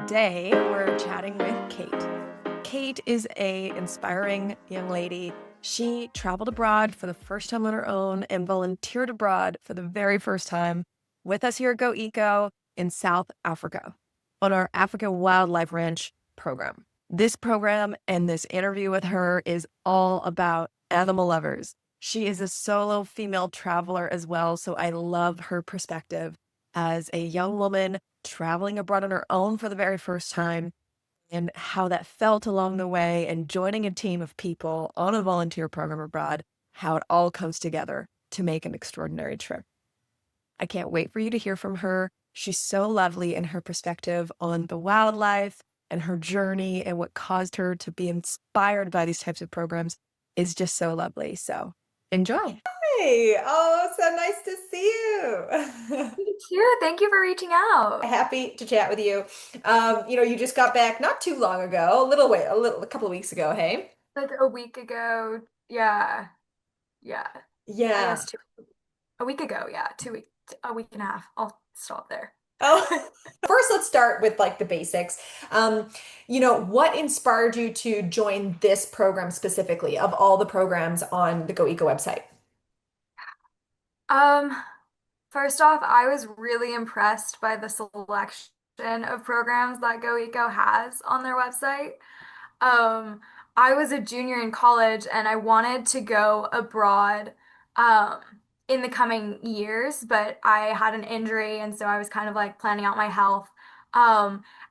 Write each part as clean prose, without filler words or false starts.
Today, we're chatting with Kate. Kate is a inspiring young lady. She traveled abroad for the first time on her own and volunteered abroad for the very first time with us here at GoEco in South Africa on our African Wildlife Ranch program. This program and this interview with her is all about animal lovers. She is a solo female traveler as well, so I love her perspective as a young woman traveling abroad on her own for the very first time and how that felt along the way and joining a team of people on a volunteer program abroad, how it all comes together to make an extraordinary trip. I can't wait for you to hear from her. She's so lovely in her perspective on the wildlife and her journey and what caused her to be inspired by these types of programs is just so lovely. So enjoy. Hey, oh, so nice to see you. You too. Thank you for reaching out. Happy to chat with you. You just got back not too long ago, a couple of weeks ago, hey? Like a week ago. Yeah. Yeah. I Yeah. guess a week ago. Yeah. 2 weeks, a week and a half. I'll stop there. Oh, first let's start with like the basics. What inspired you to join this program specifically of all the programs on the GoEco website? Um, First off, I was really impressed by the selection of programs that GoEco has on their website. Um, I was a junior in college and I wanted to go abroad um, in the coming years, but I had an injury and so I was kind of like planning out my health.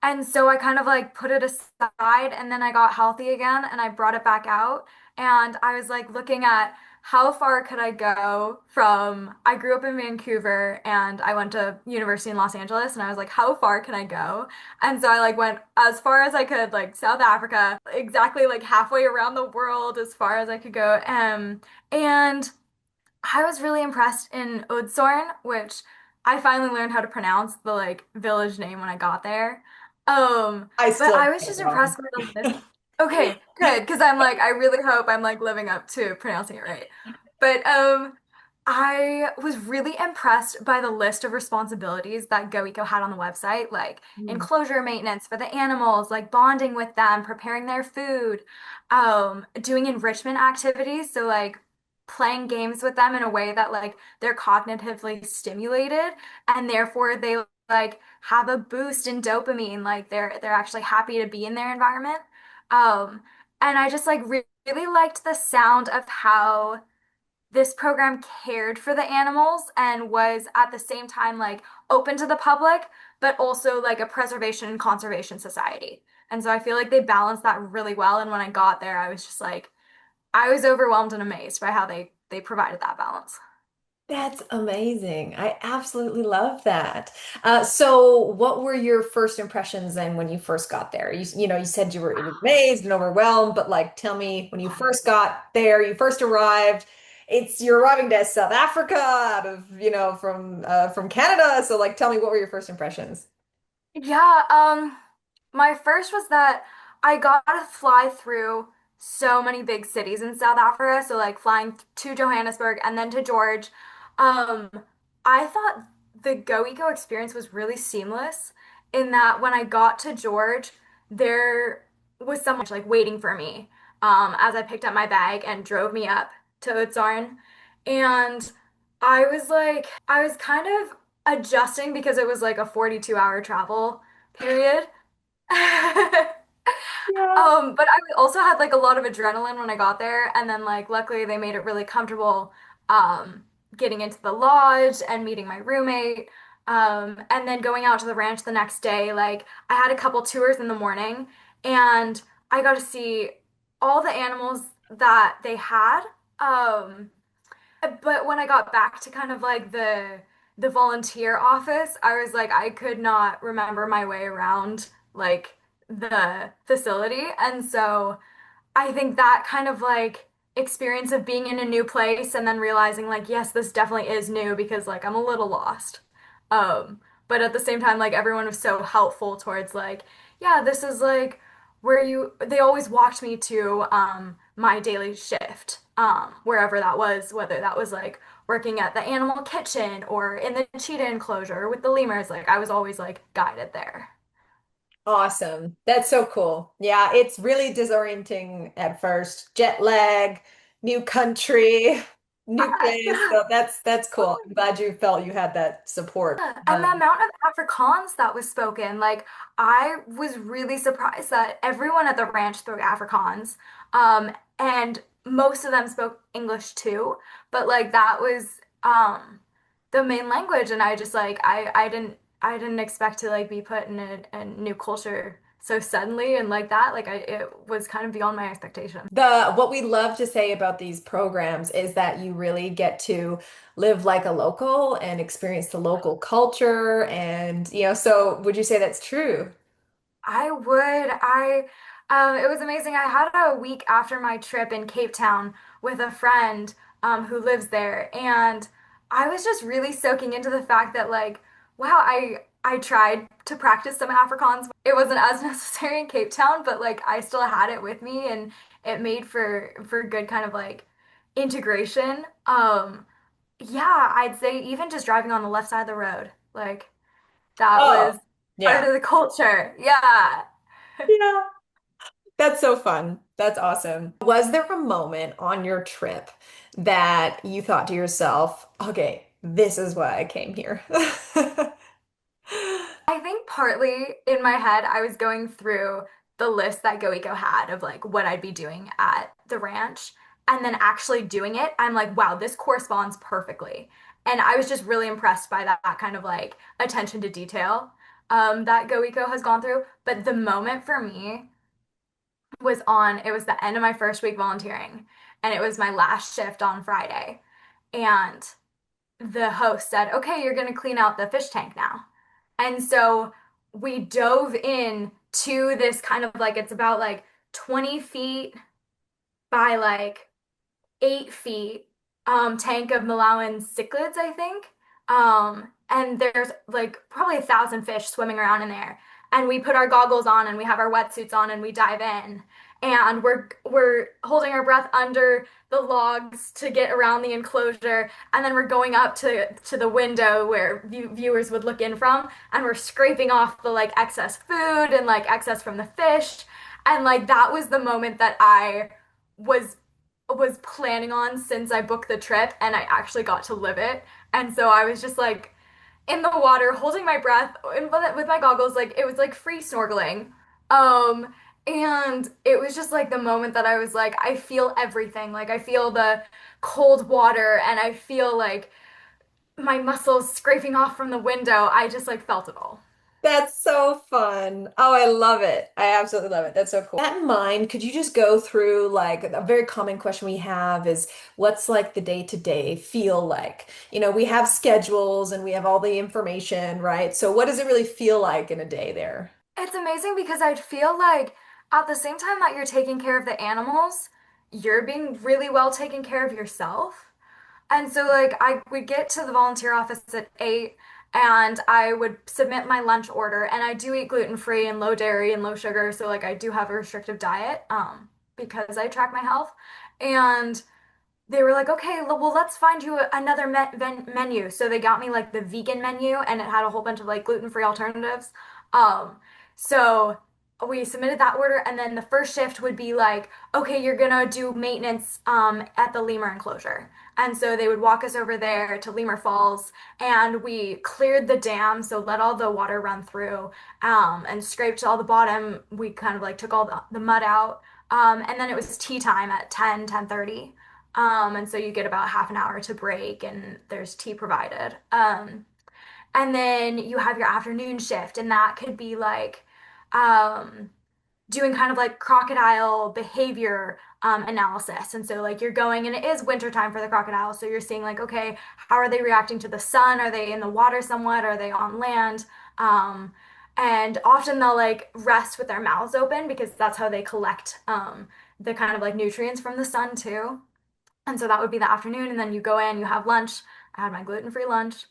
And so I kind of like put it aside and then I got healthy again and I brought it back out and I was like looking at how far could I go from I grew up in Vancouver and I went to university in Los Angeles and I was like how far can I go? And so I like went as far as I could, like South Africa, exactly like halfway around the world as far as I could go. And I was really impressed in Oudtshoorn, which I finally learned how to pronounce the like village name when I got there. I But still I was get it just wrong. impressed by the list. Okay, good, because I'm like, I really hope I'm like living up to pronouncing it right. But I was really impressed by the list of responsibilities that GoEco had on the website, like Mm. enclosure maintenance for the animals, like bonding with them, preparing their food, doing enrichment activities, so like playing games with them in a way that like they're cognitively stimulated and therefore they like have a boost in dopamine, like they're actually happy to be in their environment. Um, and I just like really liked the sound of how this program cared for the animals and was at the same time like open to the public, but also like a preservation and conservation society. And so I feel like they balanced that really well. And when I got there, I was just like, I was overwhelmed and amazed by how they provided that balance. That's amazing. I absolutely love that. So what were your first impressions then when you first got there? You said you were amazed and overwhelmed, but like tell me when you first got there, you first arrived, you're arriving to South Africa out of, from Canada. So like tell me what were your first impressions? Yeah, my first was that I got to fly through so many big cities in South Africa. So like flying to Johannesburg and then to George. Um, I thought the GoEco experience was really seamless in that when I got to George, there was someone like waiting for me as I picked up my bag and drove me up to Oudtshoorn. And I was kind of adjusting because it was like a 42-hour travel period. Yeah. But I also had like a lot of adrenaline when I got there, and then like luckily they made it really comfortable getting into the lodge and meeting my roommate. And then going out to the ranch the next day, like I had a couple tours in the morning and I got to see all the animals that they had. Um, but when I got back to kind of like the volunteer office, I was like I could not remember my way around like the facility. And so I think that kind of like experience of being in a new place and then realizing like yes, this definitely is new because like I'm a little lost. But at the same time like everyone was so helpful towards like yeah, this is like where you they always walked me to my daily shift wherever that was, whether that was like working at the animal kitchen or in the cheetah enclosure with the lemurs, like I was always like guided there. Awesome. That's so cool. Yeah, it's really disorienting at first. Jet lag, new country, new place. So that's cool. I'm glad you felt you had that support. Yeah, and the amount of Afrikaans that was spoken, like I was really surprised that everyone at the ranch spoke Afrikaans, and most of them spoke English too. But like that was the main language, and I just like I didn't expect to like be put in a new culture so suddenly and like that. Like it was kind of beyond my expectations. The what we love to say about these programs is that you really get to live like a local and experience the local culture and so would you say that's true? I would. It was amazing. I had a week after my trip in Cape Town with a friend who lives there, and I was just really soaking into the fact that like, wow, I tried to practice some Afrikaans. It wasn't as necessary in Cape Town, but like I still had it with me, and it made for good kind of like integration. Yeah, I'd say even just driving on the left side of the road, like. That was Oh, part yeah. of the culture. Yeah. Yeah. That's so fun. That's awesome. Was there a moment on your trip that you thought to yourself, okay, this is why I came here? I think partly in my head, I was going through the list that GoEco had of like what I'd be doing at the ranch. And then actually doing it, I'm like, wow, this corresponds perfectly. And I was just really impressed by that kind of like attention to detail that GoEco has gone through. But the moment for me it was the end of my first week volunteering, and it was my last shift on Friday. And the host said, okay, you're going to clean out the fish tank now. And so we dove in to this kind of like, it's about like 20 feet by like 8 feet tank of Malawian cichlids, I think. And there's like probably 1,000 fish swimming around in there. And we put our goggles on and we have our wetsuits on and we dive in. And we're holding our breath under the logs to get around the enclosure, and then we're going up to the window where viewers would look in from, and we're scraping off the like excess food and like excess from the fish, and like that was the moment that I was planning on since I booked the trip, and I actually got to live it. And so I was just like in the water holding my breath and with my goggles, like it was like free snorkeling. Um and it was just like the moment that I was like I feel everything. Like I feel the cold water and I feel like my muscles scraping off from the window. I just like felt it all. That's so fun. Oh, I love it. I absolutely love it. That's so cool. That in mind, could you just go through like a very common question we have is what's like the day-to-day feel like? We have schedules and we have all the information, right? So what does it really feel like in a day there? It's amazing because I feel like at the same time that you're taking care of the animals, you're being really well taken care of yourself. And so like I would get to the volunteer office at 8, and I would submit my lunch order, and I do eat gluten-free and low dairy and low sugar, so like I do have a restrictive diet because I track my health. And they were like, okay, well, let's find you another menu. So they got me like the vegan menu, and it had a whole bunch of like gluten-free alternatives. Um, so we submitted that order, and then the first shift would be like, okay, you're gonna do maintenance at the lemur enclosure. And so they would walk us over there to Lemur Falls, and we cleared the dam, so let all the water run through, and scraped all the bottom. We kind of like took all the mud out. And then it was tea time at 10:30. And so you get about half an hour to break, and there's tea provided. And then you have your afternoon shift, and that could be like um, doing kind of like crocodile behavior analysis. And so, like, you're going, and it is wintertime for the crocodile. So you're seeing, like, okay, how are they reacting to the sun? Are they in the water somewhat? Are they on land? Um, and often they'll like rest with their mouths open because that's how they collect the kind of like nutrients from the sun, too. And so that would be the afternoon. And then you go in, you have lunch. I had my gluten-free lunch.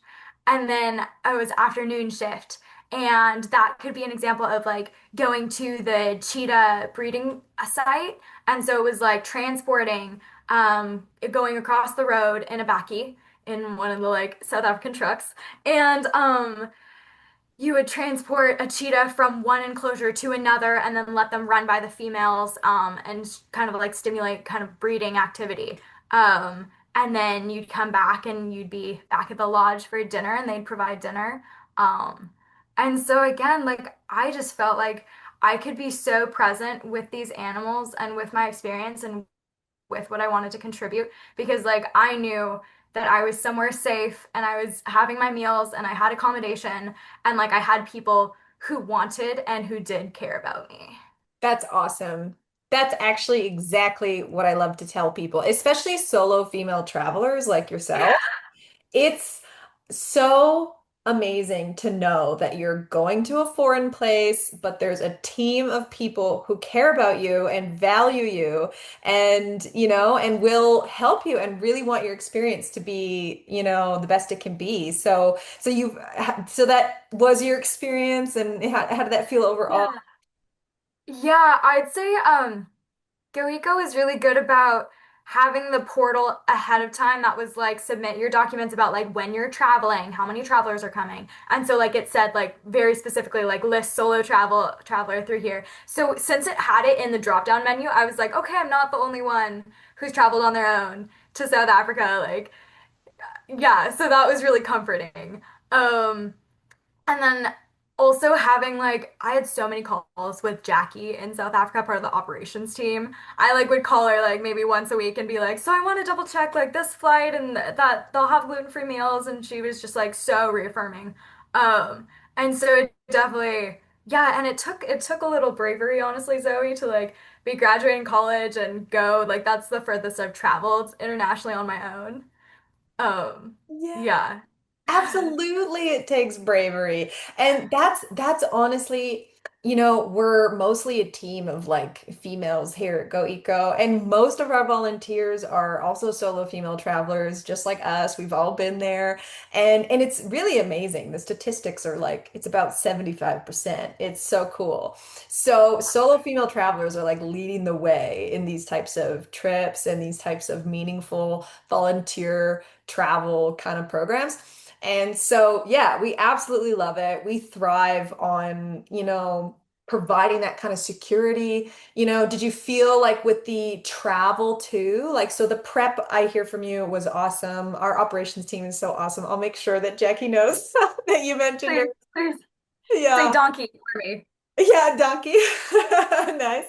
And then I was afternoon shift. And that could be an example of like going to the cheetah breeding site. And so it was like transporting, going across the road in a bakkie in one of the like South African trucks. And you would transport a cheetah from one enclosure to another and then let them run by the females and kind of like stimulate kind of breeding activity. And then you'd come back and you'd be back at the lodge for dinner and they'd provide dinner. Um, and so again, like I just felt like I could be so present with these animals and with my experience and with what I wanted to contribute because like I knew that I was somewhere safe and I was having my meals and I had accommodation and like I had people who wanted and who did care about me. That's awesome. That's actually exactly what I love to tell people, especially solo female travelers like yourself. It's so amazing to know that you're going to a foreign place, but there's a team of people who care about you and value you and, and will help you and really want your experience to be, the best it can be. So that was your experience and how did that feel overall? Yeah. Yeah, I'd say GoEco is really good about having the portal ahead of time that was like submit your documents about like when you're traveling, how many travelers are coming. And so like it said like very specifically like list traveler through here. So since it had it in the drop down menu, I was like, okay, I'm not the only one who's traveled on their own to South Africa. Like, yeah, so that was really comforting. Um and then also having like I had so many calls with Jackie in South Africa, part of the operations team. I like would call her like maybe once a week and be like, "So I want to double check like this flight and that they'll have gluten-free meals." And she was just like so reaffirming. And so it definitely yeah, and it took a little bravery, honestly, Zoe, to like be graduating college and go like that's the furthest I've traveled internationally on my own. Um, Yeah. yeah. Absolutely, it takes bravery. And that's honestly, we're mostly a team of like females here at GoEco, and most of our volunteers are also solo female travelers, just like us. We've all been there. And it's really amazing. The statistics are like it's about 75%. It's so cool. So solo female travelers are like leading the way in these types of trips and these types of meaningful volunteer travel kind of programs. And so, yeah, we absolutely love it. We thrive on, providing that kind of security. Did you feel like with the travel too? Like, so the prep I hear from you was awesome. Our operations team is so awesome. I'll make sure that Jackie knows that you mentioned her. Please, please say Yeah. donkey for me. Yeah, donkey. Nice.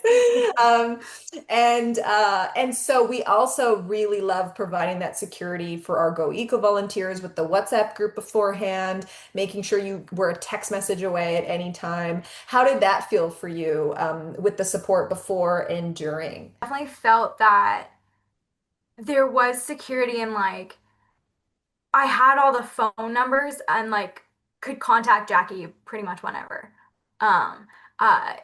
Um, and so we also really love providing that security for our Go Eco volunteers with the WhatsApp group beforehand, making sure you were a text message away at any time. How did that feel for you, with the support before and during? Definitely felt that there was security in like I had all the phone numbers and like could contact Jackie pretty much whenever. Um,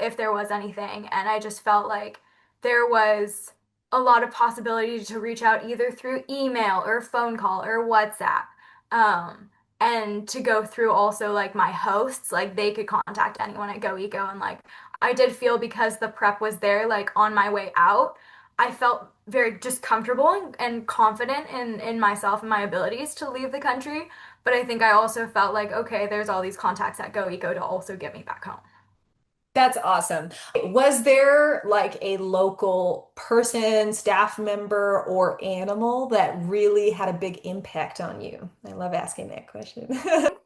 if there was anything. And I just felt like there was a lot of possibility to reach out either through email or phone call or WhatsApp. And to go through also like my hosts, like they could contact anyone at GoEco and like I did feel because the prep was there, like on my way out. I felt very just comfortable and confident in myself and my abilities to leave the country. But I think I also felt like, okay, there's all these contacts at GoEco to also get me back home. That's awesome. Was there like a local person, staff member, or animal that really had a big impact on you? I love asking that question.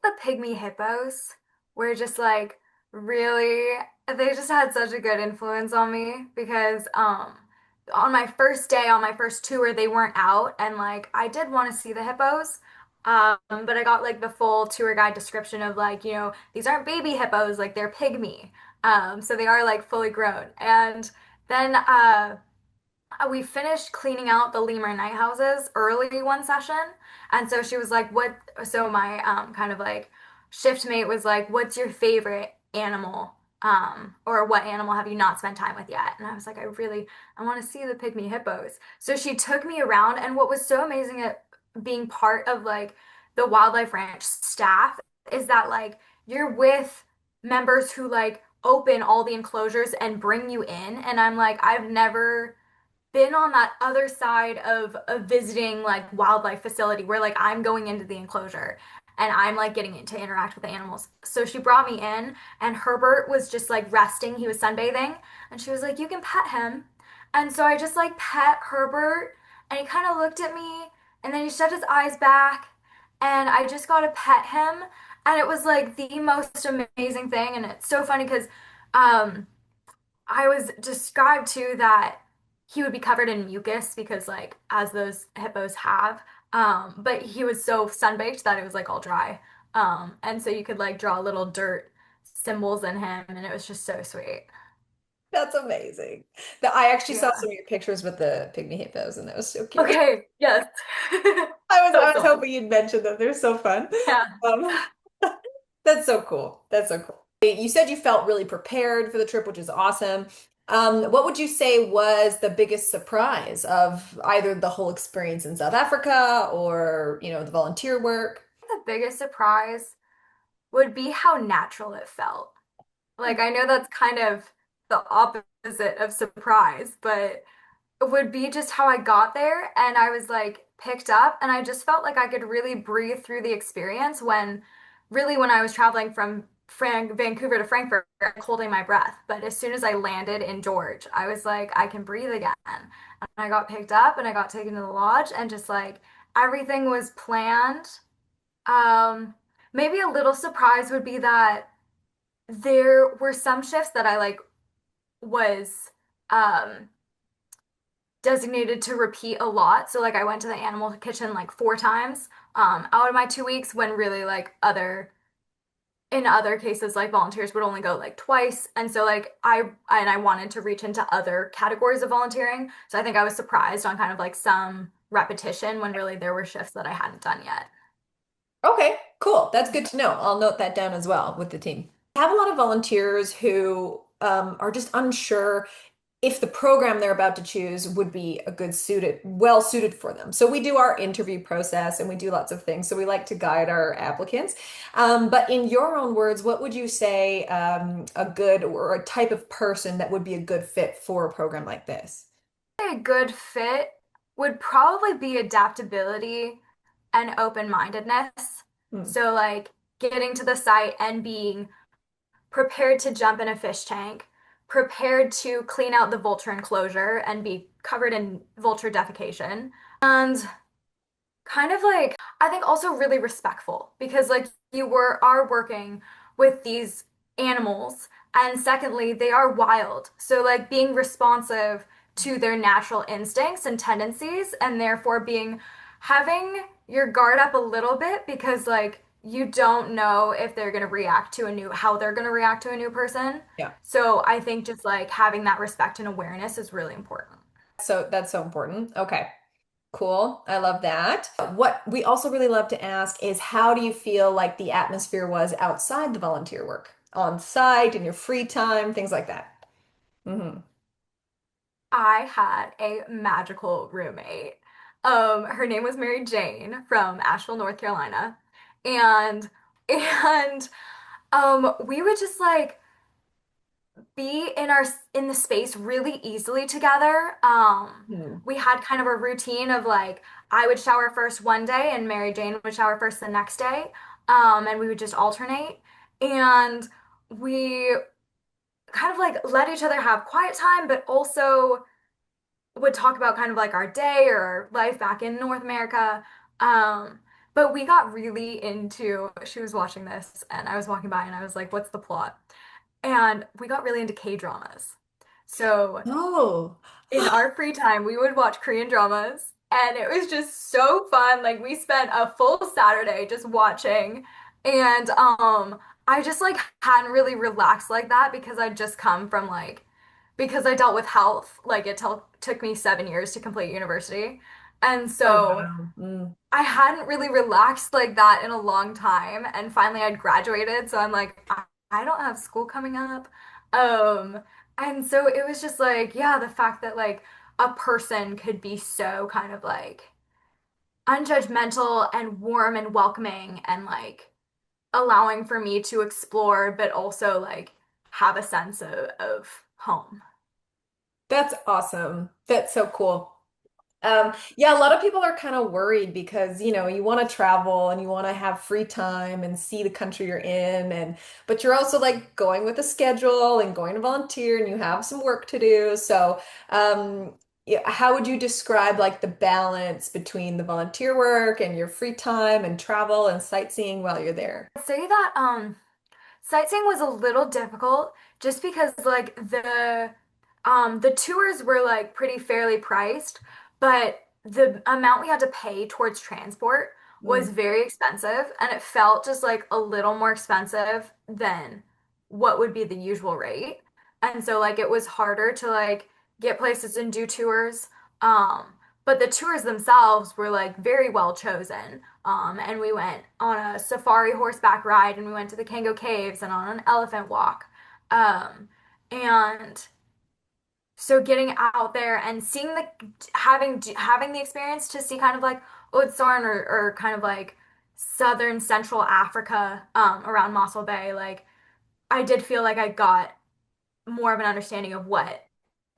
The pygmy hippos were just like really they just had such a good influence on me because on my first day on my first tour they weren't out and like I did want to see the hippos but I got like the full tour guide description of like these aren't baby hippos like they're pygmy so they are like fully grown and then we finished cleaning out the lemur night houses early one session. And so she was like, what? So my kind of like shift mate was like, what's your favorite animal? Or what animal have you not spent time with yet? And I was like, I want to see the pygmy hippos. So she took me around. And what was so amazing at being part of like the wildlife ranch staff is that like you're with members who like open all the enclosures and bring you in. And I'm like, I've never been on that other side of a visiting like wildlife facility where like I'm going into the enclosure. and I'm like getting to interact with the animals. So she brought me in, and Herbert was just like resting. He was sunbathing, and she was like, "You can pet him." And so I just like pet Herbert, and he kind of looked at me, and then he shut his eyes back, and I just got to pet him, and it was like the most amazing thing. And it's so funny because um, I was described to that he would be covered in mucus because like as those hippos have. But he was so sunbaked that it was like all dry. And so you could like draw little dirt symbols in him, and it was just so sweet. That's amazing. I actually saw Yeah. some of your pictures with the pygmy hippos, and that was so cute. Okay. Yes. I So was fun. hoping you'd mention them. They're so fun. Yeah. Um, that's so cool. That's so cool. You said you felt really prepared for the trip, which is awesome. What would you say was the biggest surprise of either the whole experience in South Africa or, the volunteer work? The biggest surprise would be how natural it felt. Like I know that's kind of the opposite of surprise, but would be just how I got there and I was like picked up and I just felt like I could really breathe through the experience when I was traveling from Vancouver to Frankfurt, I was holding my breath. But as soon as I landed in George, I was like, I can breathe again. And I got picked up and I got taken to the lodge and just like everything was planned. Um, Maybe a little surprise would be that there were some shifts that I like was um designated to repeat a lot. So like I went to the animal kitchen like 4 times out of my 2 weeks when really like in other cases like volunteers would only go like twice. And so like I wanted to reach into other categories of volunteering. So I think I was surprised on kind of like some repetition when really there were shifts that I hadn't done yet. Okay, cool. That's good to know. I'll note that down as well with the team. I have a lot of volunteers who are just unsure if the program they're about to choose would be well suited for them. So we do our interview process and we do lots of things. So we like to guide our applicants. But in your own words, what would you say a good or a type of person that would be a good fit for a program like this? A good fit would probably be adaptability and open-mindedness. Hmm. So like getting to the site and being prepared to jump in a fish tank, prepared to clean out the vulture enclosure and be covered in vulture defecation, and kind of like I think also really respectful because like are working with these animals and secondly they are wild. So like being responsive to their natural instincts and tendencies and therefore being having your guard up a little bit because like you don't know if they're going to react to a new how they're going to react to a new person. Yeah. So I think just like having that respect and awareness is really important. So that's so important. Okay. Cool. I love that. What we also really love to ask is how do you feel like the atmosphere was outside the volunteer work? On site, in your free time, things like that. Hmm. I had a magical roommate. Her name was Mary Jane from Asheville, North Carolina. And we would just like be in the space really easily together. Hmm. We had kind of a routine of like I would shower first one day and Mary Jane would shower first the next day. And we would just alternate. And we kind of like let each other have quiet time, but also would talk about kind of like our day or our life back in North America. But we got really into, she was watching this and I was walking by and I was like, what's the plot? And we got really into K-dramas. So Oh, in our free time, we would watch Korean dramas and it was just so fun. Like we spent a full Saturday just watching and I just like hadn't really relaxed like that because I'd just come from like because I dealt with health, like took me 7 years to complete university. And oh so wow. Mm. I hadn't really relaxed like that in a long time. And finally I'd graduated. So I'm like, I don't have school coming up. Um, and so it was just like, yeah, the fact that like a person could be so kind of like unjudgmental and warm and welcoming and like allowing for me to explore, but also like have a sense of home. That's awesome. That's so cool. Yeah, a lot of people are kind of worried because, you want to travel and you want to have free time and see the country you're in but you're also like going with a schedule and going to volunteer and you have some work to do. So, yeah, how would you describe like the balance between the volunteer work and your free time and travel and sightseeing while you're there? I'd say that sightseeing was a little difficult just because like the tours were like pretty fairly priced, but the amount we had to pay towards transport Mm, was very expensive and it felt just like a little more expensive than what would be the usual rate. And so like it was harder to like get places and do tours. Um, but the tours themselves were like very well chosen. And we went on a safari horseback ride and we went to the Kango Caves and on an elephant walk. Um, and so getting out there and seeing the having the experience to see kind of like Oudtshoorn or kind of like southern central Africa around Mossel Bay, like I did feel like I got more of an understanding of what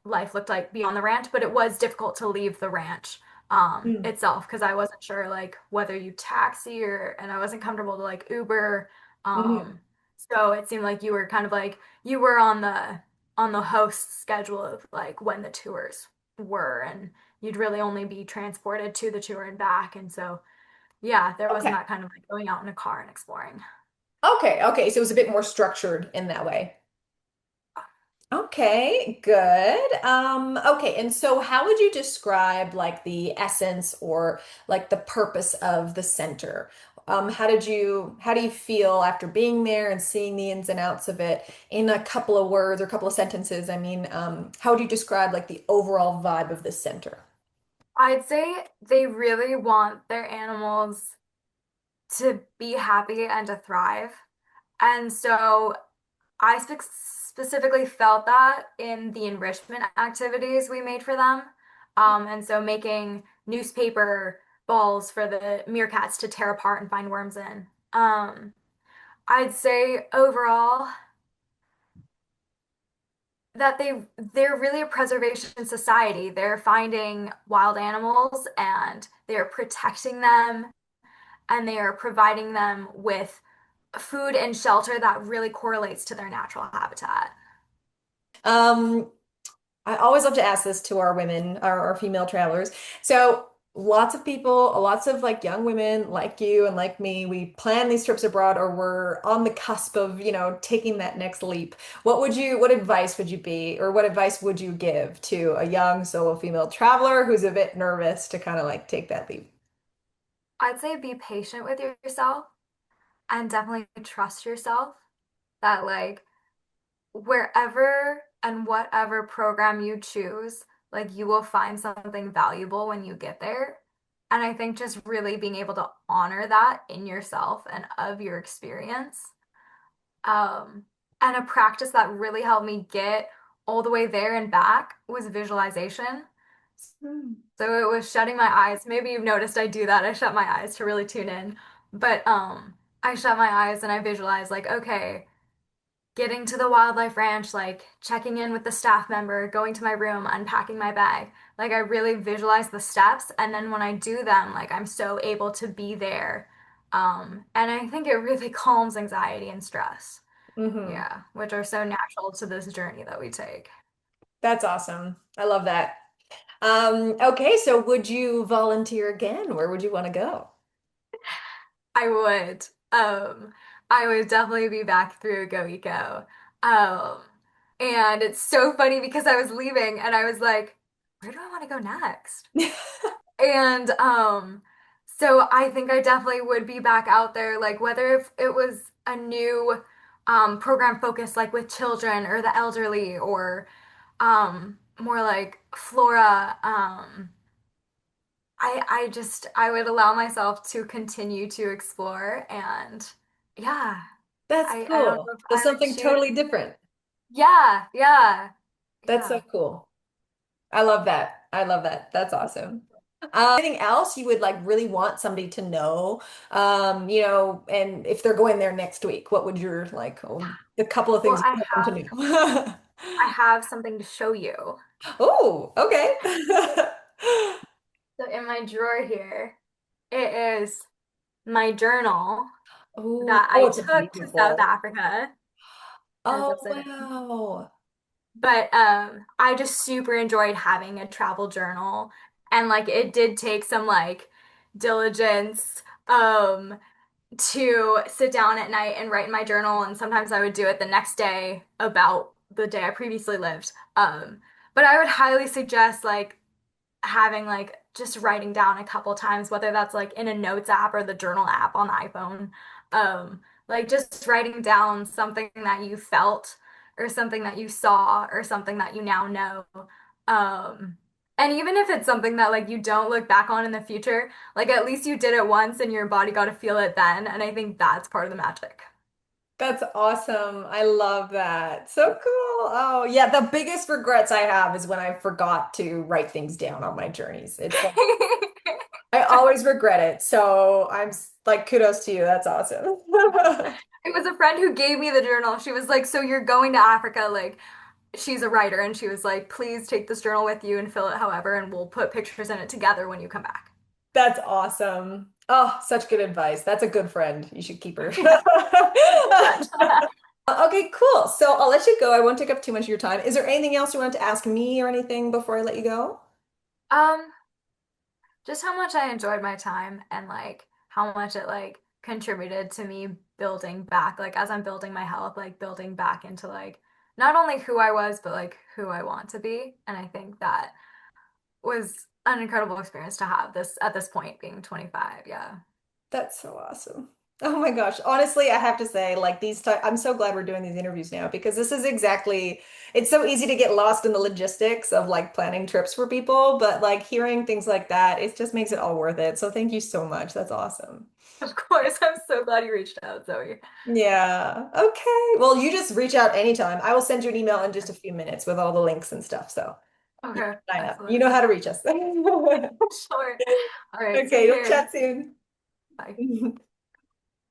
life looked like beyond the ranch, but it was difficult to leave the ranch mm, itself because I wasn't sure like whether you taxi or and I wasn't comfortable to like Uber. mhm. So it seemed like you were kind of like you were on the host schedule of like when the tours were and you'd really only be transported to the tour and back. And so yeah, there wasn't Okay. that kind of like going out in a car and exploring. Okay. Okay. So it was a bit more structured in that way. Okay, good. Okay, and so how would you describe like the essence or like the purpose of the center? How do you feel after being there and seeing the ins and outs of it in a couple of words or a couple of sentences? I mean, how would you describe like the overall vibe of the center? I'd say they really want their animals to be happy and to thrive. And so I specifically felt that in the enrichment activities we made for them. And so making newspaper balls for the meerkats to tear apart and find worms in. I'd say overall that they're really a preservation society. They're finding wild animals and they're protecting them and they are providing them with food and shelter that really correlates to their natural habitat. Um, I always love to ask this to our women, our female travelers. So lots of people, lots of like young women like you and like me, we plan these trips abroad or we're on the cusp of, taking that next leap. What advice would you be, or what advice would you give to a young solo female traveler who's a bit nervous to kind of like take that leap? I'd say be patient with yourself and definitely trust yourself that like wherever and whatever program you choose, like you will find something valuable when you get there. And I think just really being able to honor that in yourself and of your experience. Um, and a practice that really helped me get all the way there and back was visualization. Hmm. So it was shutting my eyes. Maybe you've noticed I do that. I shut my eyes to really tune in. But I shut my eyes and I visualize like, okay, getting to the wildlife ranch, like checking in with the staff member, going to my room, unpacking my bag. Like I really visualize the steps and then when I do them, like I'm so able to be there. And I think it really calms anxiety and stress. Hmm. Yeah, which are so natural to this journey that we take. That's awesome. I love that. Okay, so would you volunteer again? Where would you want to go? I would. I would definitely be back through GoEco. Um, and it's so funny because I was leaving and I was like, where do I want to go next? And so I think I definitely would be back out there, like whether if it was a new program focused like with children or the elderly or more like flora. I would allow myself to continue to explore and yeah, That's I don't cool. know if So I would something choose. totally different. Yeah, yeah, That's so yeah. cool. I love that. I love that. That's awesome. Anything else you would like really want somebody to know? And if they're going there next week, what would your like the couple of Well, things you want them to know? I have something to show you. Oh, okay. So in my drawer here, it is my journal Oh, that oh, I it's took to South beautiful. Africa, and it's Oh, upside down. wow. But I just super enjoyed having a travel journal, and like it did take some like diligence to sit down at night and write in my journal, and sometimes I would do it the next day about the day I previously lived. But I would highly suggest like having like just writing down a couple times, whether that's like in a notes app or the journal app on the iPhone. Like just writing down something that you felt or something that you saw or something that you now know. Um, and even if it's something that like you don't look back on in the future, like at least you did it once and your body got to feel it then. And I think that's part of the magic. That's awesome. I love that. So cool. Oh, yeah. The biggest regrets I have is when I forgot to write things down on my journeys. It's like I always regret it. So like, kudos to you. That's awesome. It was a friend who gave me the journal. She was like, "So you're going to Africa, like she's a writer and she was like, please take this journal with you and fill it however, and we'll put pictures in it together when you come back." That's awesome. Oh, such good advice. That's a good friend. You should keep her. Yeah, keep in touch. Okay, cool. So I'll let you go. I won't take up too much of your time. Is there anything else you want to ask me or anything before I let you go? Um, just how much I enjoyed my time and like how much it like contributed to me building back, like as I'm building my health, like building back into like not only who I was, but like who I want to be. And I think that was an incredible experience to have this at this point, being 25. Yeah. That's so awesome. Oh my gosh. Honestly, I have to say, like I'm so glad we're doing these interviews now because this is exactly, it's so easy to get lost in the logistics of like planning trips for people, but like hearing things like that, it just makes it all worth it. So thank you so much. That's awesome. Of course. I'm so glad you reached out, Zoe. Yeah. Okay. Well, you just reach out anytime. I will send you an email in just a few minutes with all the links and stuff. So you Okay, can sign up. You excellent. know how to reach us. Sure. All right, take Okay, we'll care. chat soon. Bye.